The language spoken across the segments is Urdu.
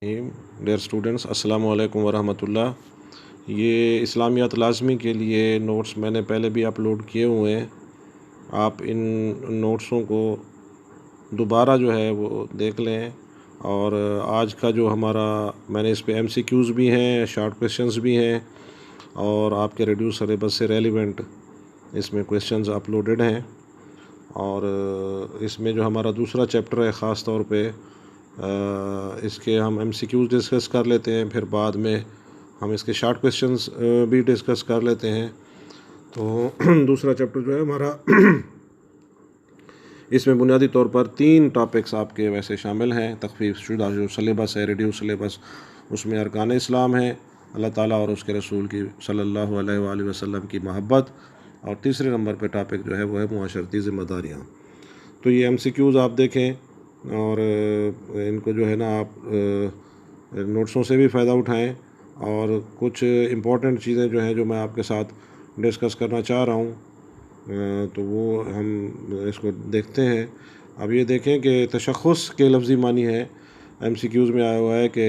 ڈیئر اسٹوڈنٹس، السلام علیکم ورحمۃ اللہ۔ یہ اسلامیات لازمی کے لیے نوٹس میں نے پہلے بھی اپلوڈ کیے ہوئے ہیں۔ آپ ان نوٹسوں کو دوبارہ جو ہے وہ دیکھ لیں، اور آج کا جو ہمارا میں نے اس پہ MCQs بھی ہیں، شارٹ کویشچنز بھی ہیں، اور آپ کے ریڈیو سلیبس سے ریلیونٹ اس میں کویشچنز اپلوڈڈ ہیں۔ اور اس میں جو ہمارا دوسرا چیپٹر ہے، خاص طور پہ اس کے ہم MCQs ڈسکس کر لیتے ہیں، پھر بعد میں ہم اس کے شارٹ کویشچنز بھی ڈسکس کر لیتے ہیں۔ تو دوسرا چیپٹر جو ہے ہمارا اس میں بنیادی طور پر 3 ٹاپکس آپ کے ویسے شامل ہیں۔ تخفیف شدہ جو سلیبس ہے، ریڈیو سلیبس، اس میں ارکان اسلام ہے، اللہ تعالیٰ اور اس کے رسول کی صلی اللہ علیہ وآلہ وسلم کی محبت، اور تیسرے نمبر پہ ٹاپک جو ہے وہ ہے معاشرتی ذمہ داریاں۔ تو یہ MCQs آپ دیکھیں، اور ان کو جو ہے نا آپ نوٹسوں سے بھی فائدہ اٹھائیں، اور کچھ امپورٹنٹ چیزیں جو ہیں جو میں آپ کے ساتھ ڈسکس کرنا چاہ رہا ہوں، تو وہ ہم اس کو دیکھتے ہیں۔ اب یہ دیکھیں کہ تشخص کے لفظی معنی ہے، MCQs میں آیا ہوا ہے کہ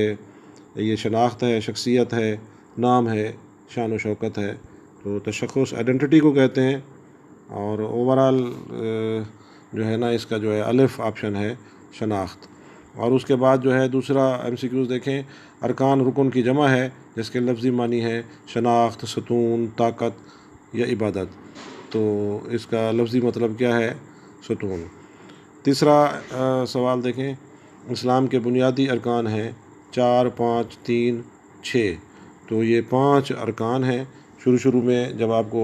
یہ شناخت ہے، شخصیت ہے، نام ہے، شان و شوکت ہے۔ تو تشخص آئیڈینٹی کو کہتے ہیں، اور اوورال جو ہے نا اس کا جو ہے الف آپشن ہے شناخت۔ اور اس کے بعد جو ہے دوسرا MCQs دیکھیں، ارکان رکن کی جمع ہے، جس کے لفظی معنی ہے شناخت، ستون، طاقت یا عبادت۔ تو اس کا لفظی مطلب کیا ہے؟ ستون۔ تیسرا سوال دیکھیں، اسلام کے بنیادی ارکان ہیں 4، 5، 3، 6۔ تو یہ 5 ارکان ہیں۔ شروع میں جب آپ کو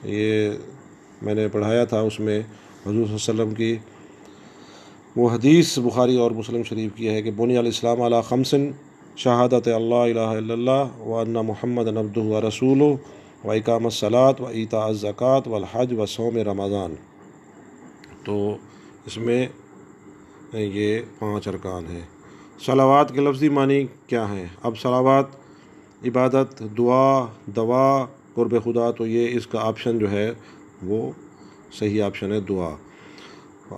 یہ میں نے پڑھایا تھا، اس میں حضور صلی اللہ علیہ وسلم کی وہ حدیث بخاری اور مسلم شریف کی ہے کہ بنی الاسلام علی خمس، شہادت اللہ الہ الا اللہ وان محمد عبدہ ورسولہ واقام الصلاۃ وایتاء الزکوٰۃ والحج وصوم رمضان۔ تو اس میں یہ 5 ارکان ہیں۔ صلوات کے لفظی معنی کیا ہیں؟ اب صلوات عبادت، دعا، دوا، قرب خدا، تو یہ اس کا آپشن جو ہے وہ صحیح آپشن ہے، دعا۔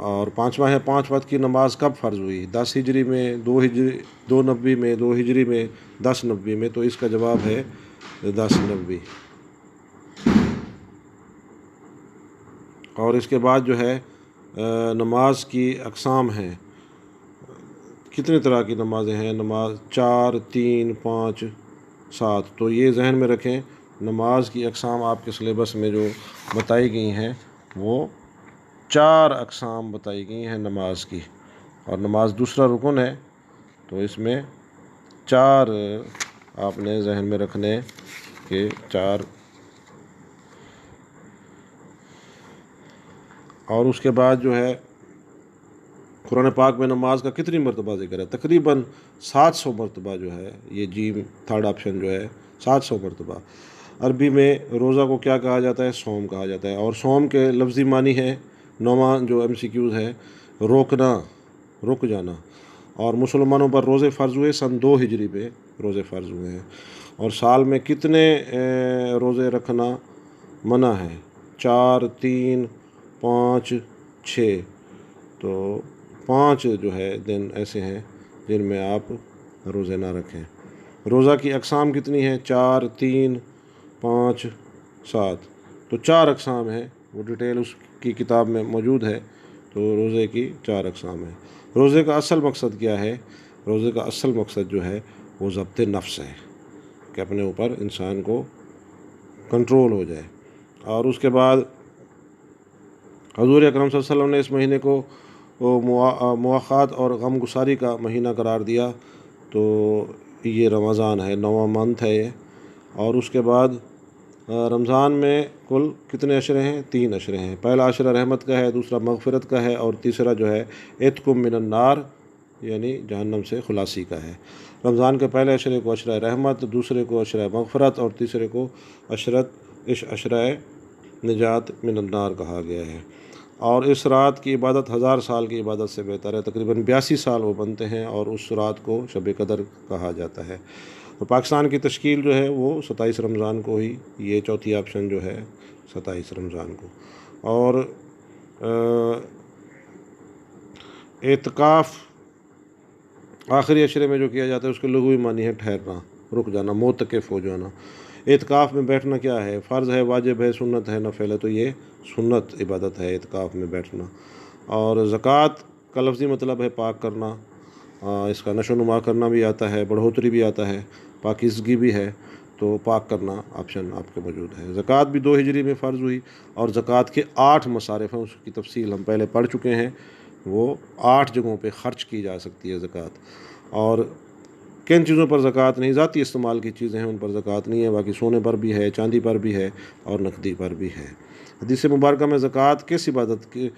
اور 5واں ہے 5 وقت کی نماز کب فرض ہوئی؟ 10 ہجری میں، 2 نبوی میں، 2 ہجری میں، 10 نبوی میں۔ تو اس کا جواب ہے 10 نبوی۔ اور اس کے بعد جو ہے نماز کی اقسام ہیں، کتنے طرح کی نمازیں ہیں؟ نماز 4، 3، 5، 7۔ تو یہ ذہن میں رکھیں، نماز کی اقسام آپ کے سلیبس میں جو بتائی گئی ہیں وہ 4 اقسام بتائی گئی ہیں نماز کی، اور نماز دوسرا رکن ہے، تو اس میں 4 آپ نے ذہن میں رکھنے کہ 4۔ اور اس کے بعد جو ہے قرآن پاک میں نماز کا کتنی مرتبہ ذکر ہے؟ تقریباً 700 مرتبہ جو ہے، یہ جیم تھرڈ آپشن جو ہے 700 مرتبہ۔ عربی میں روزہ کو کیا کہا جاتا ہے؟ صوم کہا جاتا ہے، اور صوم کے لفظی معنی ہے، 9واں جو MCQs ہے، روکنا، رک جانا۔ اور مسلمانوں پر روزے فرض ہوئے سن 2 ہجری پہ روزے فرض ہوئے ہیں۔ اور سال میں کتنے روزے رکھنا منع ہے؟ 4، 3، 5، 6۔ تو 5 جو ہے دن ایسے ہیں جن میں آپ روزے نہ رکھیں۔ روزہ کی اقسام کتنی ہیں؟ 4، 3، 5، 7۔ تو 4 اقسام ہیں، وہ ڈیٹیل اس کی کتاب میں موجود ہے۔ تو روزے کی 4 اقسام ہیں۔ روزے کا اصل مقصد کیا ہے؟ روزے کا اصل مقصد جو ہے وہ ضبط نفس ہے، کہ اپنے اوپر انسان کو کنٹرول ہو جائے۔ اور اس کے بعد حضور اکرم صلی اللہ علیہ وسلم نے اس مہینے کو مواخات اور غم گساری کا مہینہ قرار دیا، تو یہ رمضان ہے، 9واں منتھ ہے یہ۔ اور اس کے بعد رمضان میں کل کتنے عشرے ہیں؟ 3 عشرے ہیں۔ پہلا عشرہ رحمت کا ہے، دوسرا مغفرت کا ہے، اور تیسرا جو ہے عتقکم من النار، یعنی جہنم سے خلاصی کا ہے۔ رمضان کے پہلے عشرے کو عشرہ رحمت، دوسرے کو عشرہ مغفرت، اور تیسرے کو عشرہ نجات من النار کہا گیا ہے۔ اور اس رات کی عبادت 1000 سال کی عبادت سے بہتر ہے، تقریباً 82 سال وہ بنتے ہیں، اور اس رات کو شب قدر کہا جاتا ہے۔ اور پاکستان کی تشکیل جو ہے وہ 27 رمضان کو ہی، یہ چوتھی آپشن جو ہے 27 رمضان کو۔ اور اعتکاف آخری عشرے میں جو کیا جاتا ہے اس کے لغوی معنی ہے ٹھہرنا، رک جانا، معتکف ہو جانا۔ اعتکاف میں بیٹھنا کیا ہے؟ فرض ہے، واجب ہے، سنت ہے، نفل ہے؟ تو یہ سنت عبادت ہے اعتکاف میں بیٹھنا۔ اور زکوٰۃ کا لفظی مطلب ہے پاک کرنا، اس کا نشو و نما کرنا بھی آتا ہے، بڑھوتری بھی آتا ہے، پاکیزگی بھی ہے، تو پاک کرنا آپشن آپ کے موجود ہے۔ زکوٰۃ بھی 2 ہجری میں فرض ہوئی، اور زکوٰۃ کے 8 مصارف ہیں، اس کی تفصیل ہم پہلے پڑھ چکے ہیں۔ وہ 8 جگہوں پہ خرچ کی جا سکتی ہے زکوٰۃ۔ اور کن چیزوں پر زکوٰۃ نہیں؟ ذاتی استعمال کی چیزیں ہیں ان پر زکوٰۃ نہیں ہے، باقی سونے پر بھی ہے، چاندی پر بھی ہے، اور نقدی پر بھی ہے۔ حدیث مبارکہ میں زکوٰۃ کس عبادت کی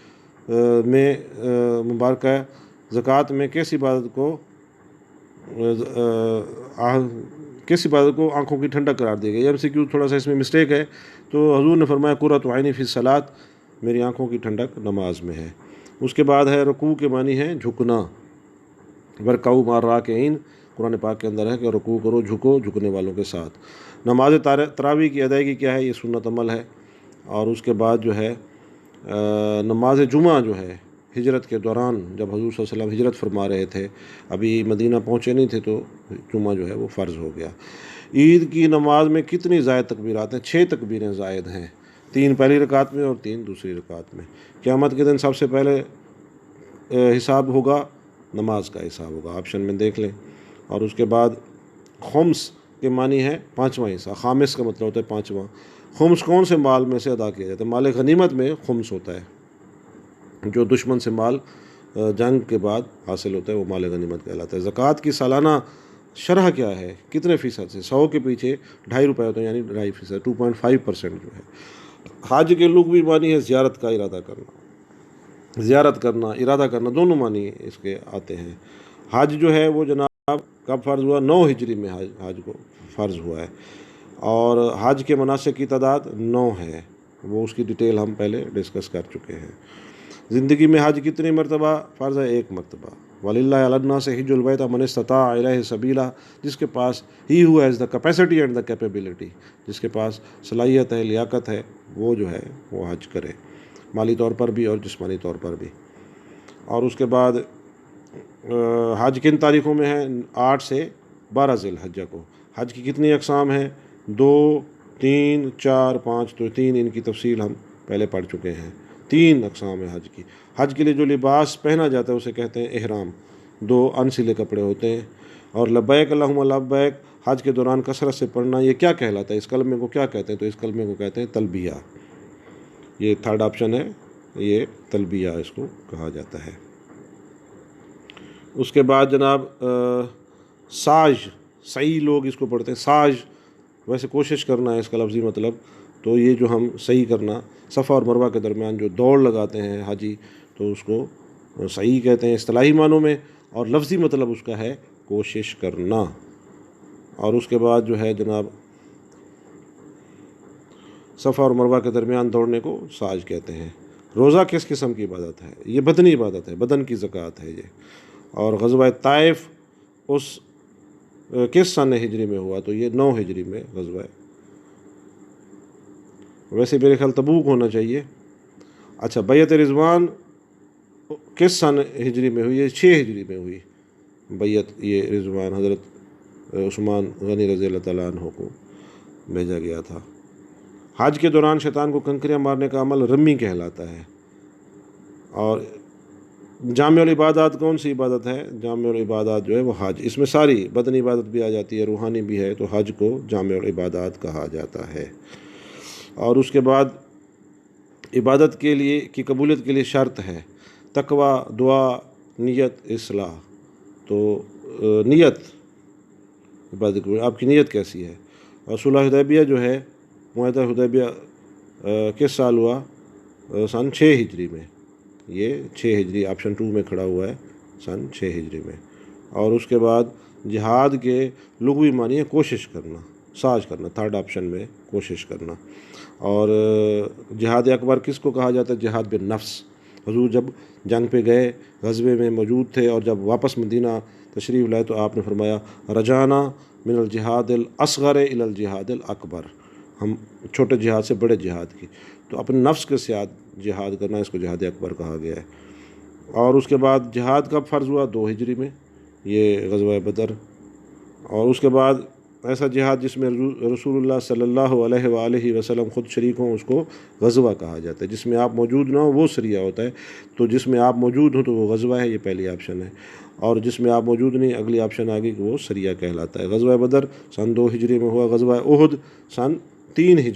میں مبارکہ زکوٰۃ میں کس عبادت کو آنکھوں کی ٹھنڈک قرار دی گئی؟ MCQ تھوڑا سا اس میں مسٹیک ہے، تو حضور نے فرمایا قرۃ عینی فی الصلاۃ، میری آنکھوں کی ٹھنڈک نماز میں ہے۔ اس کے بعد ہے رکوع کے معنی ہے جھکنا، ورکعوا مع الراکعین، قرآن پاک کے اندر ہے کہ رکوع کرو، جھکو جھکنے والوں کے ساتھ۔ نماز تراویح کی ادائیگی کیا ہے؟ یہ سنت عمل ہے۔ اور اس کے بعد جو ہے نماز جمعہ جو ہے ہجرت کے دوران، جب حضور صلی اللہ علیہ وسلم ہجرت فرما رہے تھے، ابھی مدینہ پہنچے نہیں تھے، تو جمعہ جو ہے وہ فرض ہو گیا۔ عید کی نماز میں کتنی زائد تکبیرات ہیں؟ 6 تکبیریں زائد ہیں، 3 پہلی رکعت میں اور 3 دوسری رکعت میں۔ قیامت کے دن سب سے پہلے حساب ہوگا، نماز کا حساب ہوگا، آپشن میں دیکھ لیں۔ اور اس کے بعد خمس کے معنی ہے 5واں حصہ، خامس کا مطلب ہوتا ہے 5واں۔ خمس کون سے مال میں سے ادا کیا جاتا ہے؟ مال غنیمت میں خمس ہوتا ہے، جو دشمن سے مال جنگ کے بعد حاصل ہوتا ہے وہ مال غنیمت کہلاتا ہے۔ زکوٰۃ کی سالانہ شرح کیا ہے؟ کتنے فیصد سے؟ 100 کے پیچھے 2.5 روپے ہوتے ہیں، یعنی 2.5%، 2.5% جو ہے۔ حج کے لغوی معنی ہے زیارت کا ارادہ کرنا، زیارت کرنا، ارادہ کرنا، دونوں معنی اس کے آتے ہیں۔ حج جو ہے وہ جناب کب فرض ہوا؟ 9 ہجری میں حج کو فرض ہوا ہے، اور حج کے مناسک کی تعداد 9 ہے، وہ اس کی ڈیٹیل ہم پہلے ڈسکس کر چکے ہیں۔ زندگی میں حج کتنی مرتبہ فرض ہے؟ 1 مرتبہ۔ وَلِلَّهِ عَلَى النَّاسِ حِجُّ الْبَيْتِ مَنِ اسْتَطَاعَ إِلَيْهِ سَبِيلًا، جس کے پاس he who has the capacity and the capability، جس کے پاس صلاحیت ہے، لیاقت ہے، وہ جو ہے وہ حج کرے، مالی طور پر بھی اور جسمانی طور پر بھی۔ اور اس کے بعد حج کن تاریخوں میں ہے؟ 8 سے 12 ذی الحجہ کو۔ حج کی کتنی اقسام ہیں؟ 2، 3، 4، 5، تو 3 ان کی تفصیل ہم پہلے پڑھ چکے ہیں۔ 3 اقسام ہے حج کی۔ حج کے لیے جو لباس پہنا جاتا ہے اسے کہتے ہیں احرام، 2 انسلے کپڑے ہوتے ہیں۔ اور لبیک اللہم لبیک حج کے دوران کثرت سے پڑھنا، یہ کیا کہلاتا ہے؟ اس کلمے کو کیا کہتے ہیں؟ تو اس کلمے کو کہتے ہیں تلبیہ۔ یہ 3rd آپشن ہے، یہ تلبیہ اس کو کہا جاتا ہے۔ اس کے بعد جناب ساج، صحیح لوگ اس کو پڑھتے ہیں ساج، ویسے کوشش کرنا ہے اس کا لفظی مطلب، تو یہ جو ہم صحیح کرنا، صفا اور مروہ کے درمیان جو دوڑ لگاتے ہیں حاجی، تو اس کو صحیح کہتے ہیں اصطلاحی معنوں میں، اور لفظی مطلب اس کا ہے کوشش کرنا۔ اور اس کے بعد جو ہے جناب صفا اور مروہ کے درمیان دوڑنے کو ساج کہتے ہیں۔ روزہ کس قسم کی عبادت ہے؟ یہ بدنی عبادت ہے، بدن کی زکوٰۃ ہے یہ۔ اور غزوہ طائف اس کس سن ہجری میں ہوا؟ تو یہ 9 ہجری میں غزوہ، ویسے میرے خیال تبوک ہونا چاہیے۔ اچھا، بیعت رضوان کس سن ہجری میں ہوئی؟ یہ 6 ہجری میں ہوئی بیعت، یہ رضوان حضرت عثمان غنی رضی اللہ تعالیٰ عنہ کو بھیجا گیا تھا۔ حج کے دوران شیطان کو کنکریاں مارنے کا عمل رمی کہلاتا ہے۔ اور جامع العبادات کون سی عبادت ہے؟ جامع العبادات جو ہے وہ حج، اس میں ساری بدنی عبادت بھی آ جاتی ہے، روحانی بھی ہے، تو حج کو جامع العبادات کہا جاتا ہے۔ اور اس کے بعد عبادت کے لیے کی قبولیت کے لیے شرط ہے تقوی، دعا، نیت، اصلاح۔ تو نیت عبادت کی، آپ کی نیت کیسی ہے؟ اور صلح حدیبیہ جو ہے، معاہدہ حدیبیہ کس سال ہوا؟ سن 6 ہجری میں، یہ 6 ہجری آپشن 2 میں کھڑا ہوا ہے، سن 6 ہجری میں۔ اور اس کے بعد جہاد کے لغوی معنی ہے کوشش کرنا، ساز کرنا، 3rd آپشن میں کوشش کرنا۔ اور جہاد اکبر کس کو کہا جاتا ہے؟ جہاد بالنفس۔ حضور جب جنگ پہ گئے، غزوے میں موجود تھے، اور جب واپس مدینہ تشریف لائے تو آپ نے فرمایا رجانا من الجہاد الاصغر الی الجہاد الاکبر، ہم چھوٹے جہاد سے بڑے جہاد کی، تو اپنے نفس کے ساتھ جہاد کرنا، اس کو جہاد اکبر کہا گیا ہے۔ اور اس کے بعد جہاد کب فرض ہوا؟ 2 ہجری میں، یہ غزوہ بدر۔ اور اس کے بعد ایسا جہاد جس میں رسول اللہ صلی اللہ علیہ وآلہ وسلم خود شریک ہوں، اس کو غزوہ کہا جاتا ہے۔ جس میں آپ موجود نہ ہو وہ سریہ ہوتا ہے، تو جس میں آپ موجود ہوں تو وہ غزوہ ہے، یہ پہلی آپشن ہے، اور جس میں آپ موجود نہیں اگلی آپشن آ گئی کہ وہ سریہ کہلاتا ہے۔ غزوہ بدر سن 2 ہجری میں ہوا، غزوہ احد سن 3 ہجری